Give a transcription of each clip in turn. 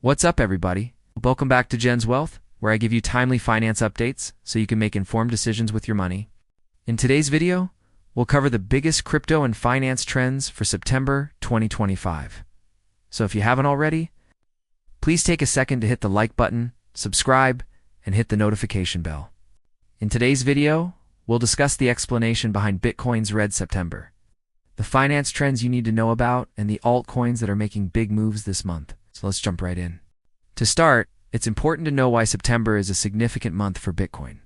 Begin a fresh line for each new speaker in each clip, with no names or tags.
What's up, everybody? Welcome back to Jen's Wealth, where I give you timely finance updates so you can make informed decisions with your money. In today's video, we'll cover the biggest crypto and finance trends for September 2025. So if you haven't already, please take a second to hit the like button, subscribe, and hit the notification bell. In today's video, we'll discuss the explanation behind Bitcoin's red September, the finance trends you need to know about, and the altcoins that are making big moves this month. So let's jump right in. To start, it's important to know why September is a significant month for Bitcoin.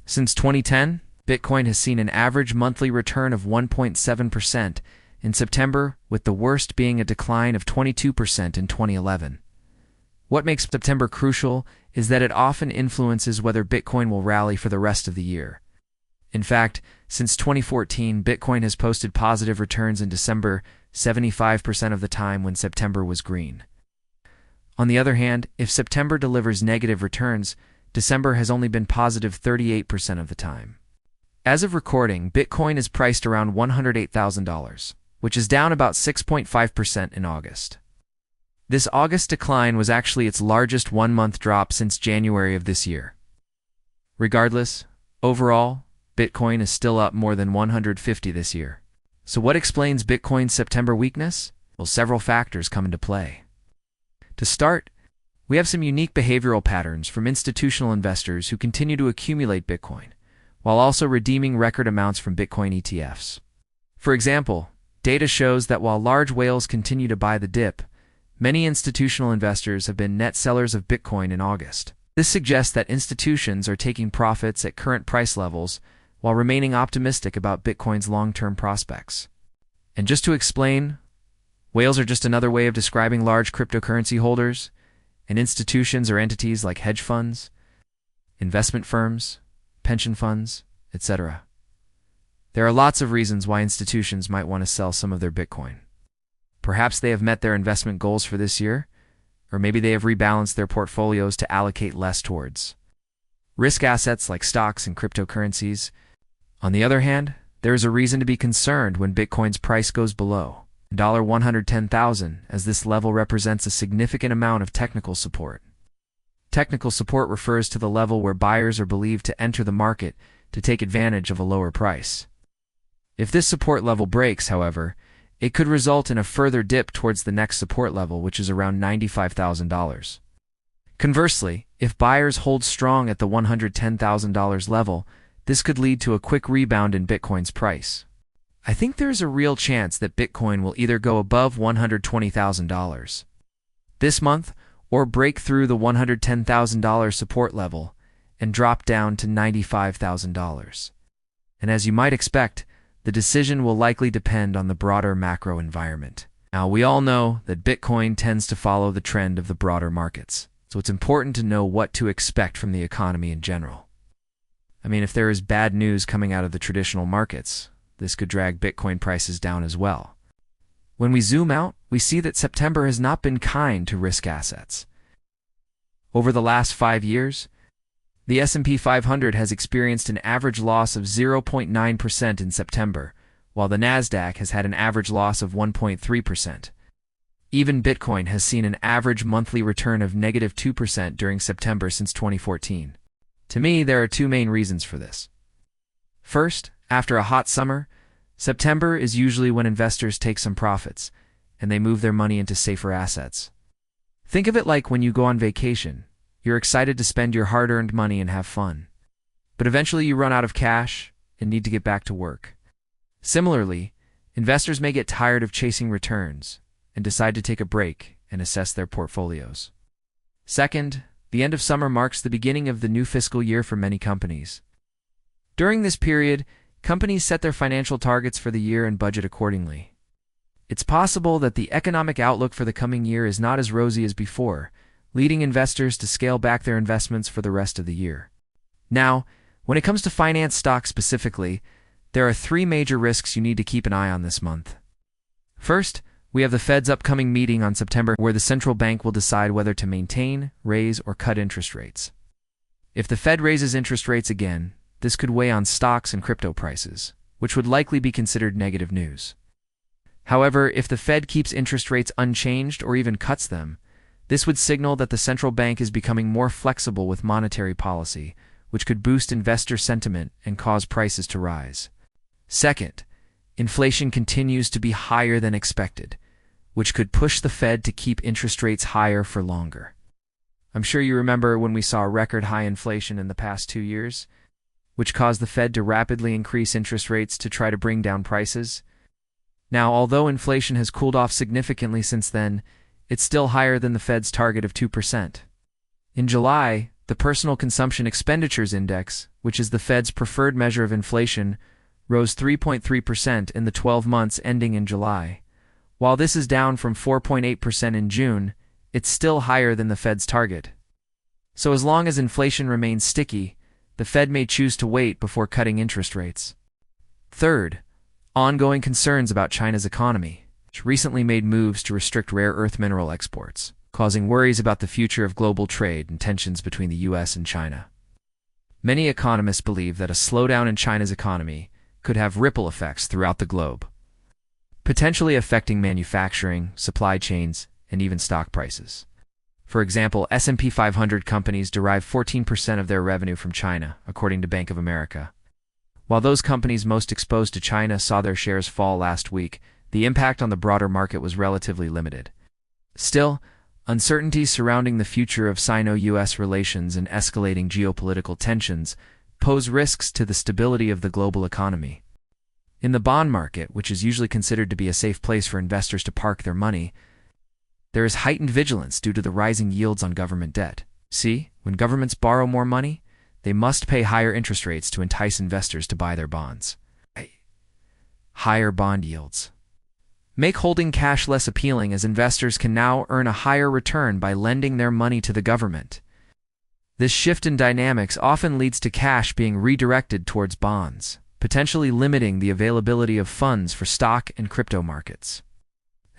Since 2010, Bitcoin has seen an average monthly return of 1.7% in September, with the worst being a decline of 22% in 2011. What makes September crucial is that it often influences whether Bitcoin will rally for the rest of the year. In fact, since 2014, Bitcoin has posted positive returns in December 75% of the time when September was green. On the other hand, if September delivers negative returns, December has only been positive 38% of the time. As of recording, Bitcoin is priced around $108,000, which is down about 6.5% in August. This August decline was actually its largest one-month drop since January of this year. Regardless, overall, Bitcoin is still up more than 150 this year. So what explains Bitcoin's September weakness? Well, several factors come into play. To start, we have some unique behavioral patterns from institutional investors who continue to accumulate Bitcoin, while also redeeming record amounts from Bitcoin ETFs. For example, data shows that while large whales continue to buy the dip, many institutional investors have been net sellers of Bitcoin in August. This suggests that institutions are taking profits at current price levels while remaining optimistic about Bitcoin's long-term prospects. And just to explain, whales are just another way of describing large cryptocurrency holders, and institutions or entities like hedge funds, investment firms, pension funds, etc. There are lots of reasons why institutions might want to sell some of their Bitcoin. Perhaps they have met their investment goals for this year, or maybe they have rebalanced their portfolios to allocate less towards risk assets like stocks and cryptocurrencies. On the other hand, there is a reason to be concerned when Bitcoin's price goes below $110,000, as this level represents a significant amount of technical support. Technical support refers to the level where buyers are believed to enter the market to take advantage of a lower price. If this support level breaks, however, it could result in a further dip towards the next support level, which is around $95,000. Conversely, if buyers hold strong at the $110,000 level, this could lead to a quick rebound in Bitcoin's price. I think there is a real chance that Bitcoin will either go above $120,000 this month or break through the $110,000 support level and drop down to $95,000. And as you might expect, the decision will likely depend on the broader macro environment. Now, we all know that Bitcoin tends to follow the trend of the broader markets, so it's important to know what to expect from the economy in general. I mean, if there is bad news coming out of the traditional markets, this could drag Bitcoin prices down as well. When we zoom out, we see that September has not been kind to risk assets. Over the last 5 years, the S&P 500 has experienced an average loss of 0.9% in September, while the Nasdaq has had an average loss of 1.3%. Even Bitcoin has seen an average monthly return of negative 2% during September since 2014. To me, there are two main reasons for this. First, after a hot summer, September is usually when investors take some profits, and they move their money into safer assets. Think of it like when you go on vacation. You're excited to spend your hard-earned money and have fun. But eventually you run out of cash and need to get back to work. Similarly, investors may get tired of chasing returns and decide to take a break and assess their portfolios. Second, the end of summer marks the beginning of the new fiscal year for many companies. During this period, companies set their financial targets for the year and budget accordingly. It's possible that the economic outlook for the coming year is not as rosy as before, leading investors to scale back their investments for the rest of the year. Now, when it comes to finance stocks specifically, there are 3 major risks you need to keep an eye on this month. First, we have the Fed's upcoming meeting on September, where the central bank will decide whether to maintain, raise, or cut interest rates. If the Fed raises interest rates again, this could weigh on stocks and crypto prices, which would likely be considered negative news. However, if the Fed keeps interest rates unchanged or even cuts them, This would signal that the central bank is becoming more flexible with monetary policy, which could boost investor sentiment and cause prices to rise. Second, inflation continues to be higher than expected, which could push the Fed to keep interest rates higher for longer. I'm sure you remember when we saw record high inflation in the past 2 years, which caused the Fed to rapidly increase interest rates to try to bring down prices. Now, although inflation has cooled off significantly since then, it's still higher than the Fed's target of 2%. In July, the Personal Consumption Expenditures Index, which is the Fed's preferred measure of inflation, rose 3.3% in the 12 months ending in July. While this is down from 4.8% in June, it's still higher than the Fed's target. So as long as inflation remains sticky, the Fed may choose to wait before cutting interest rates. Third, ongoing concerns about China's economy, which recently made moves to restrict rare earth mineral exports, causing worries about the future of global trade and tensions between the US and China. Many economists believe that a slowdown in China's economy could have ripple effects throughout the globe, potentially affecting manufacturing, supply chains, and even stock prices. For example, S&P 500 companies derive 14% of their revenue from China, according to Bank of America. While those companies most exposed to China saw their shares fall last week, the impact on the broader market was relatively limited. Still, uncertainties surrounding the future of Sino-US relations and escalating geopolitical tensions pose risks to the stability of the global economy. In the bond market, which is usually considered to be a safe place for investors to park their money, there is heightened vigilance due to the rising yields on government debt. See, when governments borrow more money, they must pay higher interest rates to entice investors to buy their bonds. Higher bond yields make holding cash less appealing, as investors can now earn a higher return by lending their money to the government. This shift in dynamics often leads to cash being redirected towards bonds, potentially limiting the availability of funds for stock and crypto markets.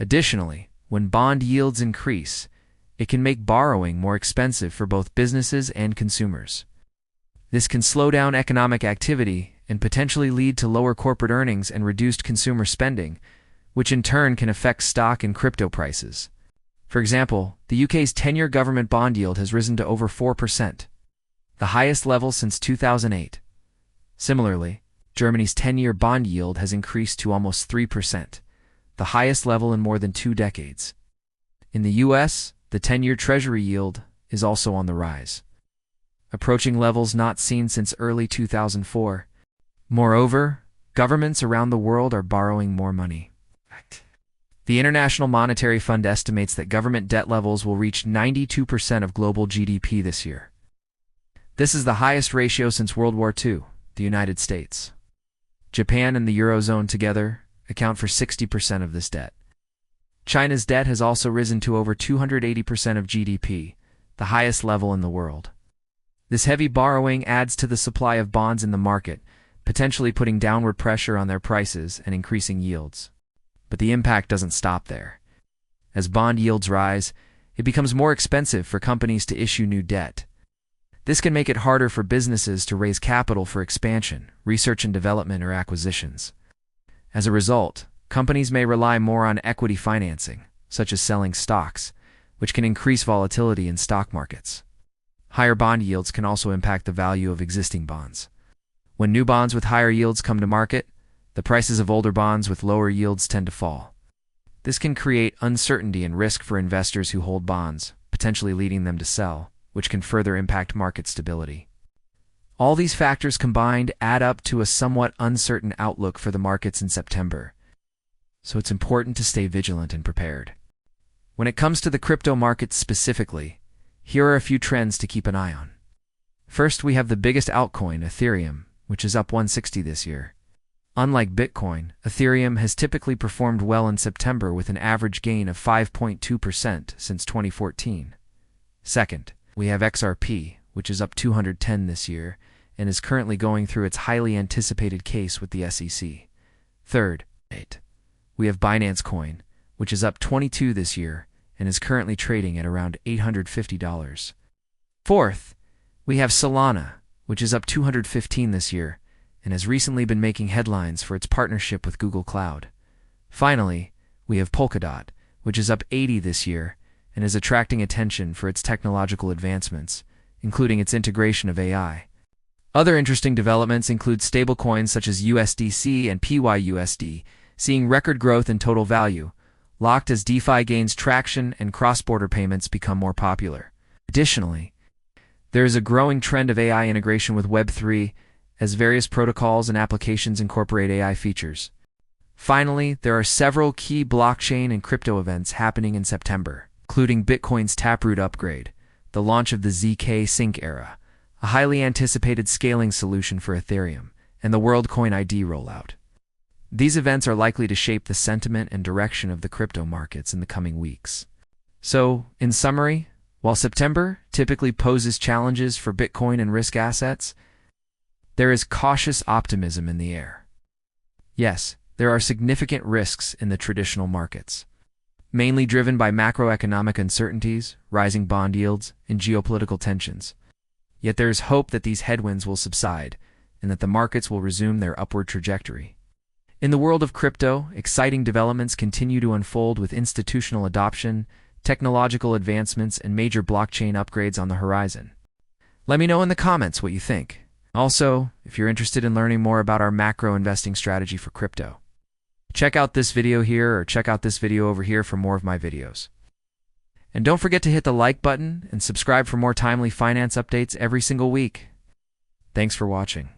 Additionally, when bond yields increase, it can make borrowing more expensive for both businesses and consumers. This can slow down economic activity and potentially lead to lower corporate earnings and reduced consumer spending, which in turn can affect stock and crypto prices. For example, the UK's 10-year government bond yield has risen to over 4%, the highest level since 2008. Similarly, Germany's 10-year bond yield has increased to almost 3%, the highest level in more than 2 decades. In the US, the 10-year Treasury yield is also on the rise, approaching levels not seen since early 2004. Moreover, governments around the world are borrowing more money. The International Monetary Fund estimates that government debt levels will reach 92% of global GDP this year. This is the highest ratio since World War II, the United States. Japan and the Eurozone together account for 60% of this debt. China's debt has also risen to over 280% of GDP, the highest level in the world. This heavy borrowing adds to the supply of bonds in the market, potentially putting downward pressure on their prices and increasing yields. But the impact doesn't stop there. As bond yields rise, it becomes more expensive for companies to issue new debt. This can make it harder for businesses to raise capital for expansion, research and development, or acquisitions. As a result, companies may rely more on equity financing, such as selling stocks, which can increase volatility in stock markets. Higher bond yields can also impact the value of existing bonds. When new bonds with higher yields come to market, the prices of older bonds with lower yields tend to fall. This can create uncertainty and risk for investors who hold bonds, potentially leading them to sell, which can further impact market stability. All these factors combined add up to a somewhat uncertain outlook for the markets in September. So it's important to stay vigilant and prepared. When it comes to the crypto markets specifically, here are a few trends to keep an eye on. First, we have the biggest altcoin, Ethereum, which is up 160 this year. Unlike Bitcoin, Ethereum has typically performed well in September with an average gain of 5.2% since 2014. Second, we have XRP, which is up 210 this year and is currently going through its highly anticipated case with the SEC. Third, we have Binance Coin, which is up 22 this year and is currently trading at around $850. Fourth, we have Solana, which is up 215 this year and has recently been making headlines for its partnership with Google Cloud. Finally, we have Polkadot, which is up 80 this year and is attracting attention for its technological advancements, including its integration of AI. Other interesting developments include stablecoins such as USDC and PYUSD, seeing record growth in total value, locked as DeFi gains traction and cross-border payments become more popular. Additionally, there is a growing trend of AI integration with Web3 as various protocols and applications incorporate AI features. Finally, there are several key blockchain and crypto events happening in September, including Bitcoin's Taproot upgrade, the launch of the ZK Sync era, a highly anticipated scaling solution for Ethereum, and the WorldCoin ID rollout. These events are likely to shape the sentiment and direction of the crypto markets in the coming weeks. So, in summary, while September typically poses challenges for Bitcoin and risk assets, there is cautious optimism in the air. Yes, there are significant risks in the traditional markets, mainly driven by macroeconomic uncertainties, rising bond yields, and geopolitical tensions. Yet there is hope that these headwinds will subside and that the markets will resume their upward trajectory. In the world of crypto, exciting developments continue to unfold with institutional adoption, technological advancements, and major blockchain upgrades on the horizon. Let me know in the comments what you think. Also, if you're interested in learning more about our macro investing strategy for crypto, check out this video here or check out this video over here for more of my videos. And don't forget to hit the like button and subscribe for more timely finance updates every single week. Thanks for watching.